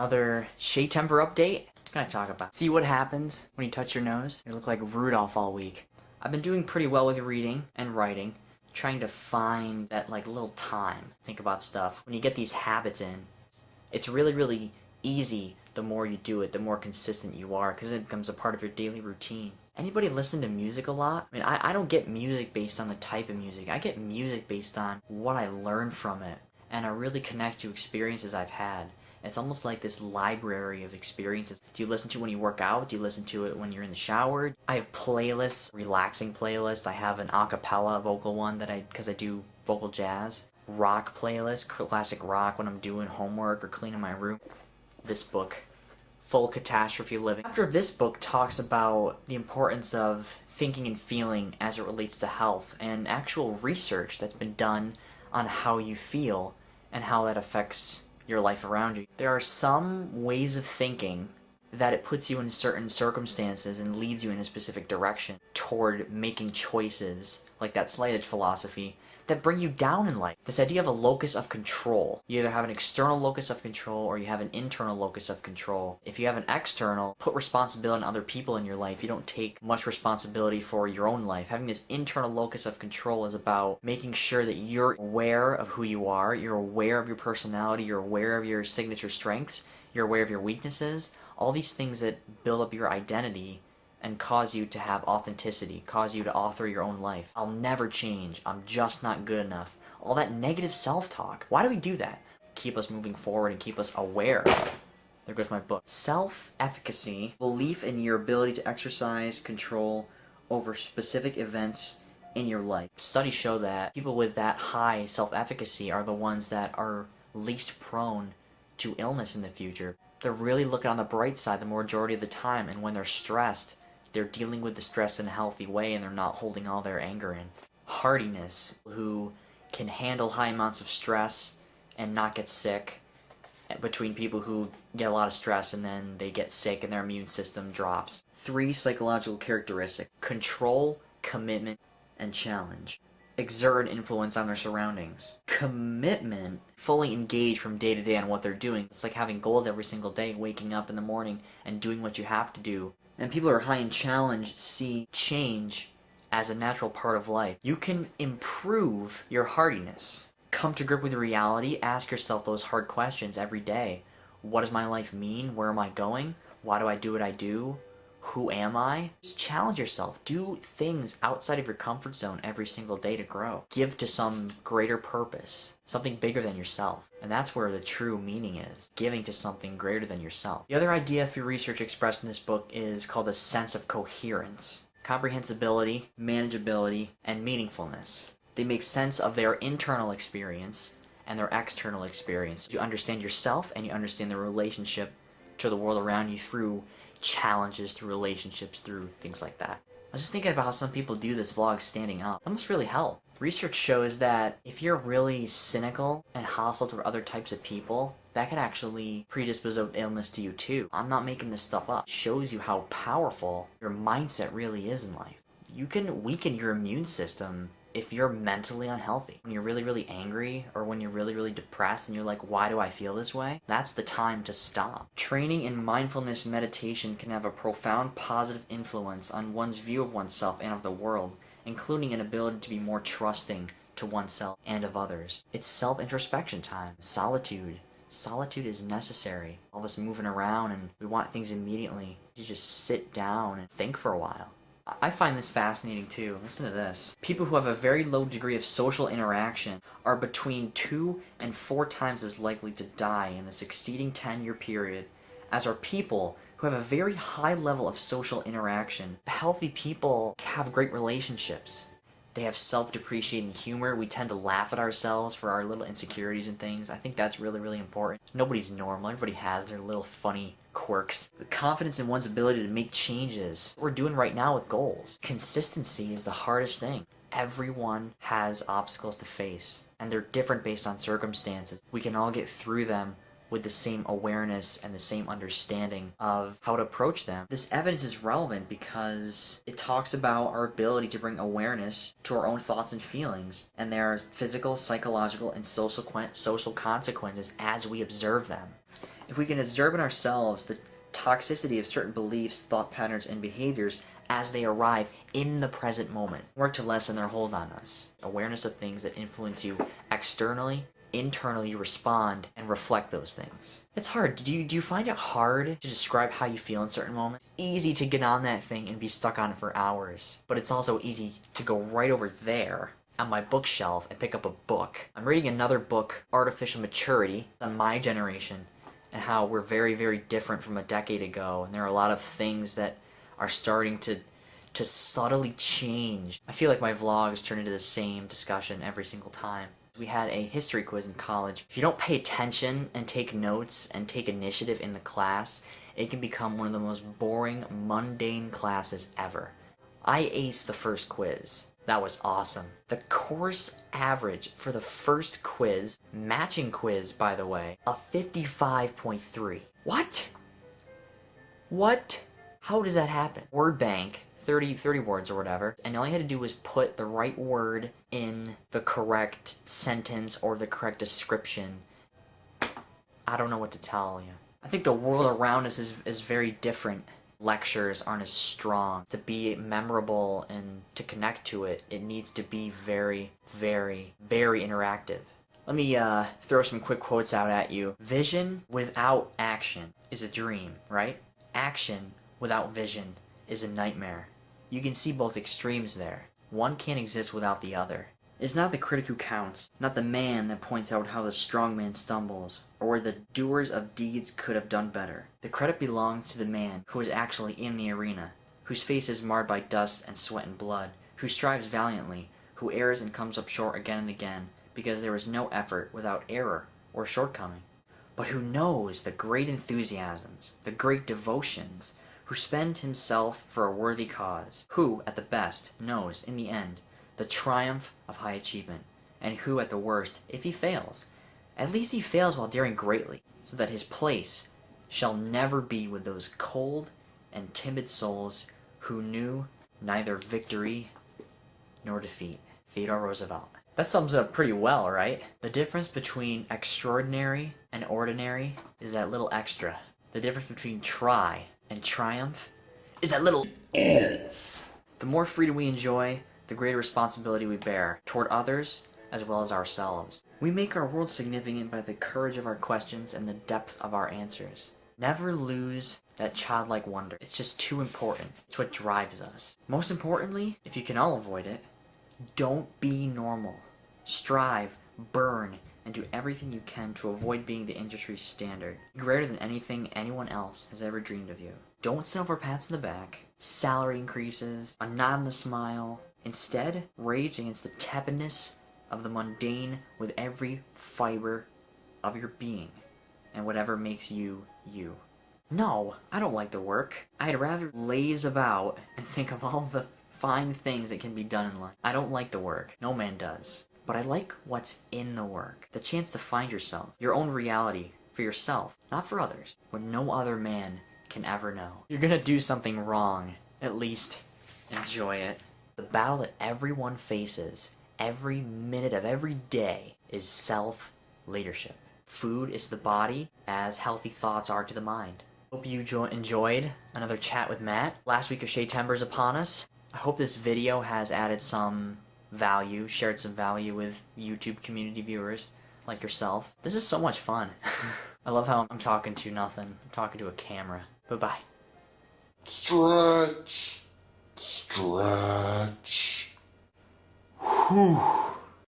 Another Shaytember update. I'm gonna talk about. See what happens when you touch your nose? You look like Rudolph all week. I've been doing pretty well with reading and writing, trying to find that little time to think about stuff. When you get these habits in, it's really easy. The more you do it, the more consistent you are, because it becomes a part of your daily routine. Anybody listen to music a lot? I mean, I don't get music based on the type of music. I get music based on what I learn from it, and I really connect to experiences I've had. It's almost like this library of experiences. Do you listen to it when you work out? Do you listen to it when you're in the shower? I have playlists, relaxing playlists. I have an a cappella vocal one because I do vocal jazz. Rock playlist, classic rock when I'm doing homework or cleaning my room. This book, full Catastrophe Living. After this book talks about the importance of thinking and feeling as it relates to health and actual research that's been done on how you feel and how that affects your life around you. There are some ways of thinking that it puts you in certain circumstances and leads you in a specific direction toward making choices, like that slighted philosophy, that bring you down in life. This idea of a locus of control. You either have an external locus of control or you have an internal locus of control. If you have an external, put responsibility on other people in your life. You don't take much responsibility for your own life. Having this internal locus of control is about making sure that you're aware of who you are, you're aware of your personality, you're aware of your signature strengths, you're aware of your weaknesses, all these things that build up your identity and cause you to have authenticity, cause you to author your own life. I'll never change. I'm just not good enough. All that negative self-talk. Why do we do that? Keep us moving forward and keep us aware. There goes my book. Self-efficacy, belief in your ability to exercise control over specific events in your life. Studies show that people with that high self-efficacy are the ones that are least prone to illness in the future. They're really looking on the bright side the majority of the time, and when they're stressed, they're dealing with the stress in a healthy way and they're not holding all their anger in. Hardiness, who can handle high amounts of stress and not get sick, between people who get a lot of stress and then they get sick and their immune system drops. 3 psychological characteristics: control, commitment, and challenge. Exert an influence on their surroundings. Commitment, fully engage from day to day on what they're doing. It's like having goals every single day, waking up in the morning and doing what you have to do. And people who are high in challenge see change as a natural part of life. You can improve your hardiness. Come to grip with reality. Ask yourself those hard questions every day. What does my life mean? Where am I going? Why do I do what I do? Who am I? Just challenge yourself. Do things outside of your comfort zone every single day to grow. Give to some greater purpose, something bigger than yourself. And that's where the true meaning is, giving to something greater than yourself. The other idea through research expressed in this book is called a sense of coherence, comprehensibility, manageability, and meaningfulness. They make sense of their internal experience and their external experience. You understand yourself and you understand the relationship to the world around you through challenges, through relationships, through things like that. I was just thinking about how some people do this vlog standing up. That must really help. Research shows that if you're really cynical and hostile to other types of people, that can actually predispose of illness to you too. I'm not making this stuff up. It shows you how powerful your mindset really is in life. You can weaken your immune system if you're mentally unhealthy. When you're really angry, or when you're really depressed and you're like, why do I feel this way? That's the time to stop. Training in mindfulness meditation can have a profound positive influence on one's view of oneself and of the world, including an ability to be more trusting to oneself and of others. It's self-introspection time. Solitude. Solitude is necessary. All of us moving around and we want things immediately. You just sit down and think for a while. I find this fascinating too. Listen to this. People who have a very low degree of social interaction are between 2 and 4 times as likely to die in the succeeding 10-year period as are people who have a very high level of social interaction. Healthy people have great relationships. They have self-depreciating humor. We tend to laugh at ourselves for our little insecurities and things. I think that's really important. Nobody's normal. Everybody has their little funny quirks. The confidence in one's ability to make changes. What we're doing right now with goals. Consistency is the hardest thing. Everyone has obstacles to face, and they're different based on circumstances. We can all get through them with the same awareness and the same understanding of how to approach them. This evidence is relevant because it talks about our ability to bring awareness to our own thoughts and feelings and their physical, psychological, and social consequences as we observe them. If we can observe in ourselves the toxicity of certain beliefs, thought patterns, and behaviors as they arrive in the present moment, work to lessen their hold on us. Awareness of things that influence you externally, internally respond and reflect those things. It's hard. Do you find it hard to describe how you feel in certain moments? It's easy to get on that thing and be stuck on it for hours, but it's also easy to go right over there on my bookshelf and pick up a book. I'm reading another book, Artificial Maturity, on my generation and how we're very, very different from a decade ago, and there are a lot of things that are starting to subtly change. I feel like my vlogs turn into the same discussion every single time. We had a history quiz in college. If you don't pay attention and take notes and take initiative in the class, it can become one of the most boring, mundane classes ever. I aced the first quiz. That was awesome. The course average for the first quiz, matching quiz by the way, a 55.3. What? What? How does that happen? Word bank, 30 words or whatever, and all you had to do was put the right word in the correct sentence or the correct description. I don't know what to tell you. I think the world around us is very different. Lectures aren't as strong. To be memorable and to connect to it, it needs to be very, very, very interactive. Let me throw some quick quotes out at you. Vision without action is a dream, right? Action without vision is a nightmare. You can see both extremes there. One can't exist without the other. It's not the critic who counts, not the man that points out how the strong man stumbles, or where the doers of deeds could have done better. The credit belongs to the man who is actually in the arena, whose face is marred by dust and sweat and blood, who strives valiantly, who errs and comes up short again and again, because there is no effort without error or shortcoming, but who knows the great enthusiasms, the great devotions, who spend himself for a worthy cause, who, at the best, knows, in the end, the triumph of high achievement, and who, at the worst, if he fails, at least he fails while daring greatly, so that his place shall never be with those cold and timid souls who knew neither victory nor defeat. Theodore Roosevelt. That sums it up pretty well, right? The difference between extraordinary and ordinary is that little extra. The difference between try and triumph is that little The more freedom we enjoy, the greater responsibility we bear toward others as well as ourselves. We make our world significant by the courage of our questions and the depth of our answers. Never lose that childlike wonder. It's just too important. It's what drives us. Most importantly, if you can all avoid it, don't be normal. Strive, burn, and do everything you can to avoid being the industry standard, greater than anything anyone else has ever dreamed of you. Don't settle for pats on the back, salary increases, a nod and a smile. Instead, rage against the tepidness of the mundane with every fiber of your being, and whatever makes you, you. No, I don't like the work. I'd rather laze about and think of all the fine things that can be done in life. I don't like the work. No man does. But I like what's in the work. The chance to find yourself, your own reality, for yourself, not for others, what no other man can ever know. You're gonna do something wrong. At least enjoy it. The battle that everyone faces every minute of every day is self-leadership. Food is to the body as healthy thoughts are to the mind. Hope you enjoyed another chat with Matt. Last week of Shaytember is upon us. I hope this video has added some value, shared some value with YouTube community viewers like yourself. This is so much fun. I love how I'm talking to nothing. I'm talking to a camera. Bye-bye. Stretch. Stretch. Whew.